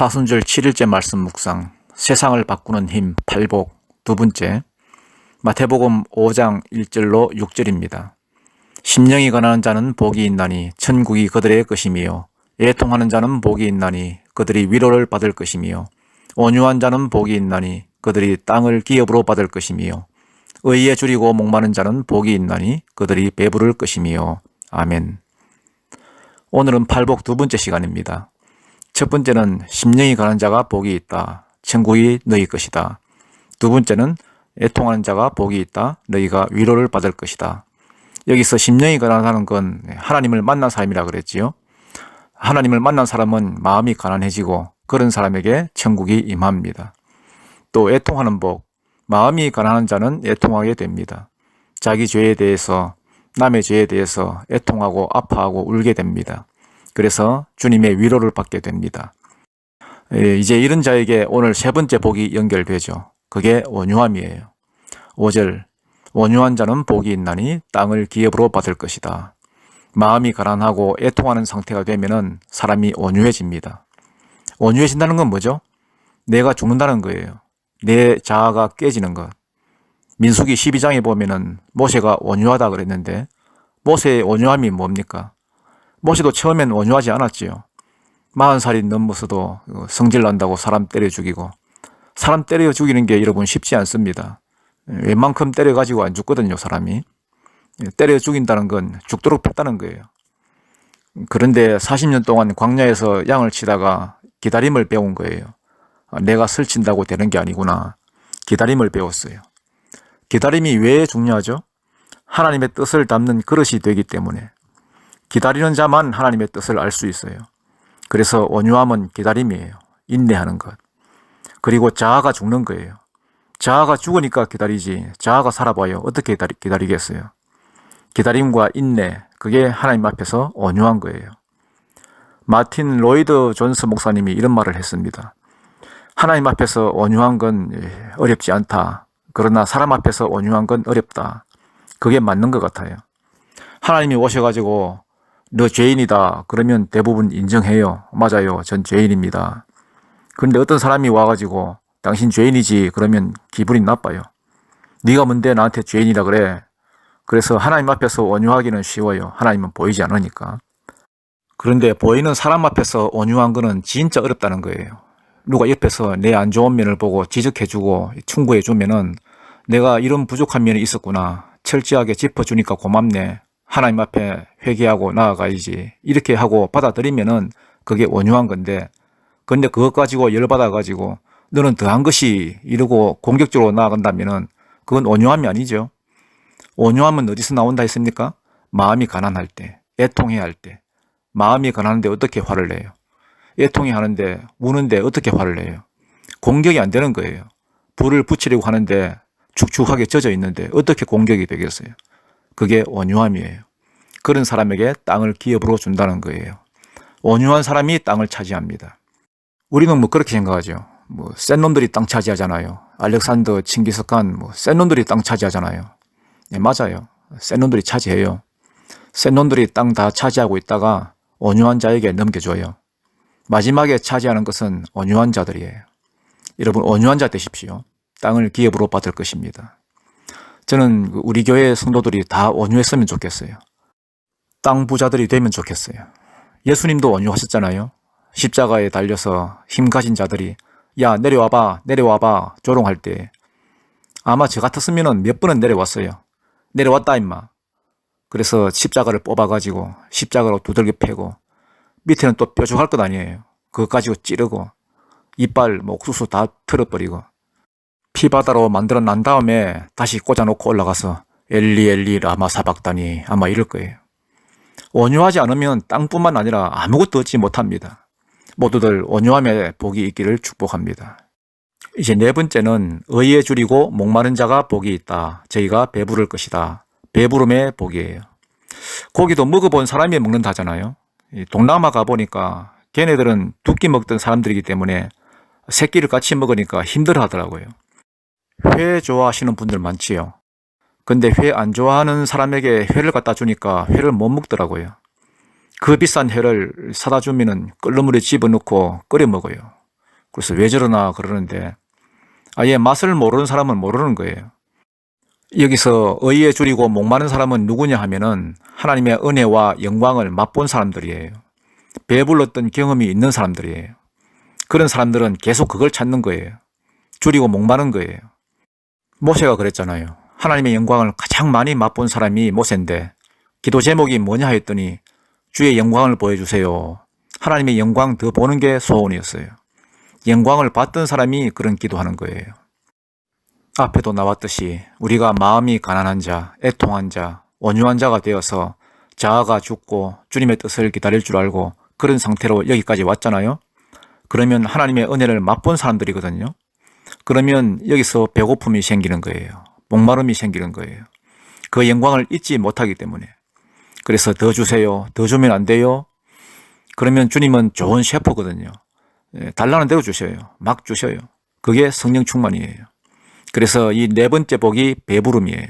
사순절 7일째 말씀 묵상, 세상을 바꾸는 힘 8복 두 번째, 마태복음 5장 1절로 6절입니다. 심령이 가난한 자는 복이 있나니 천국이 그들의 것이며, 애통하는 자는 복이 있나니 그들이 위로를 받을 것이며, 온유한 자는 복이 있나니 그들이 땅을 기업으로 받을 것이며, 의에 줄이고 목마른 자는 복이 있나니 그들이 배부를 것이며. 아멘. 오늘은 8복 두 번째 시간입니다. 첫 번째는 심령이 가난한 자가 복이 있다. 천국이 너희 것이다. 두 번째는 애통하는 자가 복이 있다. 너희가 위로를 받을 것이다. 여기서 심령이 가난하다는 건 하나님을 만난 사람이라 그랬지요. 하나님을 만난 사람은 마음이 가난해지고 그런 사람에게 천국이 임합니다. 또 애통하는 복, 마음이 가난한 자는 애통하게 됩니다. 자기 죄에 대해서, 남의 죄에 대해서 애통하고 아파하고 울게 됩니다. 그래서 주님의 위로를 받게 됩니다. 이제 이런 자에게 오늘 세 번째 복이 연결되죠. 그게 온유함이에요. 5절, 온유한 자는 복이 있나니 땅을 기업으로 받을 것이다. 마음이 가난하고 애통하는 상태가 되면은 사람이 온유해집니다. 온유해진다는 건 뭐죠? 내가 죽는다는 거예요. 내 자아가 깨지는 것. 민수기 12장에 보면은 모세가 온유하다 그랬는데, 모세의 온유함이 뭡니까? 모세도 처음엔 온유하지 않았지요. 40살이 넘어서도 성질 난다고 사람 때려 죽이고, 사람 때려 죽이는 게 여러분 쉽지 않습니다. 웬만큼 때려가지고 안 죽거든요, 사람이. 때려 죽인다는 건 죽도록 폈다는 거예요. 그런데 40년 동안 광야에서 양을 치다가 기다림을 배운 거예요. 내가 설친다고 되는 게 아니구나. 기다림을 배웠어요. 기다림이 왜 중요하죠? 하나님의 뜻을 담는 그릇이 되기 때문에. 기다리는 자만 하나님의 뜻을 알 수 있어요. 그래서 온유함은 기다림이에요. 인내하는 것. 그리고 자아가 죽는 거예요. 자아가 죽으니까 기다리지, 자아가 살아봐요. 어떻게 기다리겠어요? 기다림과 인내, 그게 하나님 앞에서 온유한 거예요. 마틴 로이드 존스 목사님이 이런 말을 했습니다. 하나님 앞에서 온유한 건 어렵지 않다. 그러나 사람 앞에서 온유한 건 어렵다. 그게 맞는 것 같아요. 하나님이 오셔가지고 너 죄인이다 그러면 대부분 인정해요. 맞아요, 전 죄인입니다. 그런데 어떤 사람이 와가지고 당신 죄인이지 그러면 기분이 나빠요. 네가 뭔데 나한테 죄인이라 그래. 그래서 하나님 앞에서 온유하기는 쉬워요. 하나님은 보이지 않으니까. 그런데 보이는 사람 앞에서 온유한 거는 진짜 어렵다는 거예요. 누가 옆에서 내 안 좋은 면을 보고 지적해주고 충고해주면은 내가 이런 부족한 면이 있었구나. 철저하게 짚어주니까 고맙네. 하나님 앞에 회개하고 나아가야지. 이렇게 하고 받아들이면은 그게 온유한 건데, 근데 그것 가지고 열받아가지고 너는 더한 것이 이러고 공격적으로 나아간다면은 그건 온유함이 아니죠. 온유함은 어디서 나온다 했습니까? 마음이 가난할 때, 애통해야 할 때. 마음이 가난한데 어떻게 화를 내요? 애통해 하는데, 우는데 어떻게 화를 내요? 공격이 안 되는 거예요. 불을 붙이려고 하는데 축축하게 젖어 있는데 어떻게 공격이 되겠어요? 그게 온유함이에요. 그런 사람에게 땅을 기업으로 준다는 거예요. 온유한 사람이 땅을 차지합니다. 우리는 뭐 그렇게 생각하죠. 센 놈들이 땅 차지하잖아요. 알렉산더, 칭기스칸, 센 놈들이 땅 차지하잖아요. 네, 맞아요. 센 놈들이 차지해요. 센 놈들이 땅 다 차지하고 있다가 온유한 자에게 넘겨줘요. 마지막에 차지하는 것은 온유한 자들이에요. 여러분, 온유한 자 되십시오. 땅을 기업으로 받을 것입니다. 저는 우리 교회 성도들이 다 온유했으면 좋겠어요. 땅 부자들이 되면 좋겠어요. 예수님도 온유하셨잖아요. 십자가에 달려서 힘 가진 자들이 야 내려와봐 내려와봐 조롱할 때 아마 저 같았으면 몇 번은 내려왔어요. 내려왔다 임마. 그래서 십자가를 뽑아가지고 십자가로 두들겨 패고 밑에는 또 뾰족할 것 아니에요. 그거 가지고 찌르고 이빨 옥수수 다 털어버리고 피바다로 만들어 난 다음에 다시 꽂아놓고 올라가서 엘리 엘리 라마 사박다니 아마 이럴 거예요. 온유하지 않으면 땅뿐만 아니라 아무것도 얻지 못합니다. 모두들 온유함에 복이 있기를 축복합니다. 이제 네 번째는 의에 줄이고 목마른 자가 복이 있다. 저희가 배부를 것이다. 배부름의 복이에요. 고기도 먹어본 사람이 먹는다잖아요. 동남아 가보니까 걔네들은 두 끼 먹던 사람들이기 때문에 세 끼를 같이 먹으니까 힘들어 하더라고요. 회 좋아하시는 분들 많지요. 근데 회 안 좋아하는 사람에게 회를 갖다 주니까 회를 못 먹더라고요. 그 비싼 회를 사다 주면은 끓는 물에 집어넣고 끓여 먹어요. 그래서 왜 저러나 그러는데 아예 맛을 모르는 사람은 모르는 거예요. 여기서 의에 줄이고 목마른 사람은 누구냐 하면은 하나님의 은혜와 영광을 맛본 사람들이에요. 배불렀던 경험이 있는 사람들이에요. 그런 사람들은 계속 그걸 찾는 거예요. 줄이고 목마른 거예요. 모세가 그랬잖아요. 하나님의 영광을 가장 많이 맛본 사람이 모세인데 기도 제목이 뭐냐 했더니 주의 영광을 보여주세요. 하나님의 영광 더 보는 게 소원이었어요. 영광을 받던 사람이 그런 기도하는 거예요. 앞에도 나왔듯이 우리가 마음이 가난한 자, 애통한 자, 온유한 자가 되어서 자아가 죽고 주님의 뜻을 기다릴 줄 알고 그런 상태로 여기까지 왔잖아요. 그러면 하나님의 은혜를 맛본 사람들이거든요. 그러면 여기서 배고픔이 생기는 거예요. 목마름이 생기는 거예요. 그 영광을 잊지 못하기 때문에. 그래서 더 주세요. 더 주면 안 돼요? 그러면 주님은 좋은 셰프거든요. 달라는 대로 주셔요. 막 주셔요. 그게 성령 충만이에요. 그래서 이 네 번째 복이 배부름이에요.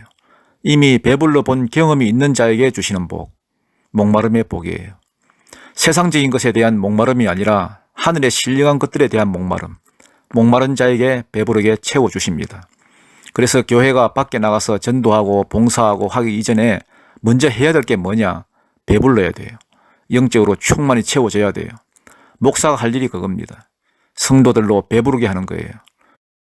이미 배불러 본 경험이 있는 자에게 주시는 복, 목마름의 복이에요. 세상적인 것에 대한 목마름이 아니라 하늘의 신령한 것들에 대한 목마름, 목마른 자에게 배부르게 채워주십니다. 그래서 교회가 밖에 나가서 전도하고 봉사하고 하기 이전에 먼저 해야 될 게 뭐냐? 배불러야 돼요. 영적으로 충만히 채워져야 돼요. 목사가 할 일이 그겁니다. 성도들로 배부르게 하는 거예요.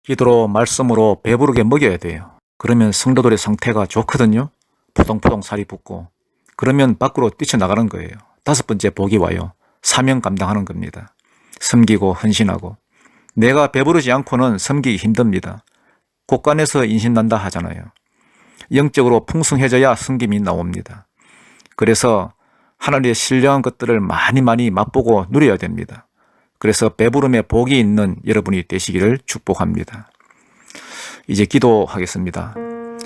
기도로 말씀으로 배부르게 먹여야 돼요. 그러면 성도들의 상태가 좋거든요. 포동포동 살이 붙고. 그러면 밖으로 뛰쳐나가는 거예요. 다섯 번째 복이 와요. 사명 감당하는 겁니다. 섬기고 헌신하고. 내가 배부르지 않고는 섬기기 힘듭니다. 곳간에서 인신난다 하잖아요. 영적으로 풍성해져야 섬김이 나옵니다. 그래서 하나님의 신령한 것들을 많이 맛보고 누려야 됩니다. 그래서 배부름의 복이 있는 여러분이 되시기를 축복합니다. 이제 기도하겠습니다.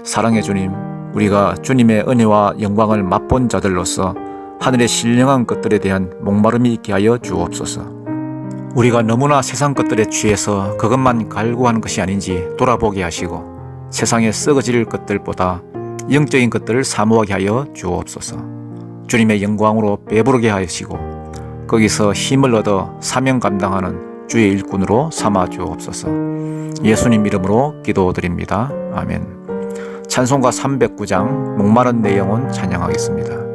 사랑의 주님, 우리가 주님의 은혜와 영광을 맛본 자들로서 하늘의 신령한 것들에 대한 목마름이 있게 하여 주옵소서. 우리가 너무나 세상 것들에 취해서 그것만 갈구하는 것이 아닌지 돌아보게 하시고 세상에 썩어질 것들보다 영적인 것들을 사모하게 하여 주옵소서. 주님의 영광으로 배부르게 하시고 거기서 힘을 얻어 사명 감당하는 주의 일꾼으로 삼아 주옵소서. 예수님 이름으로 기도드립니다. 아멘. 찬송가 309장 목마른 내 영혼 찬양하겠습니다.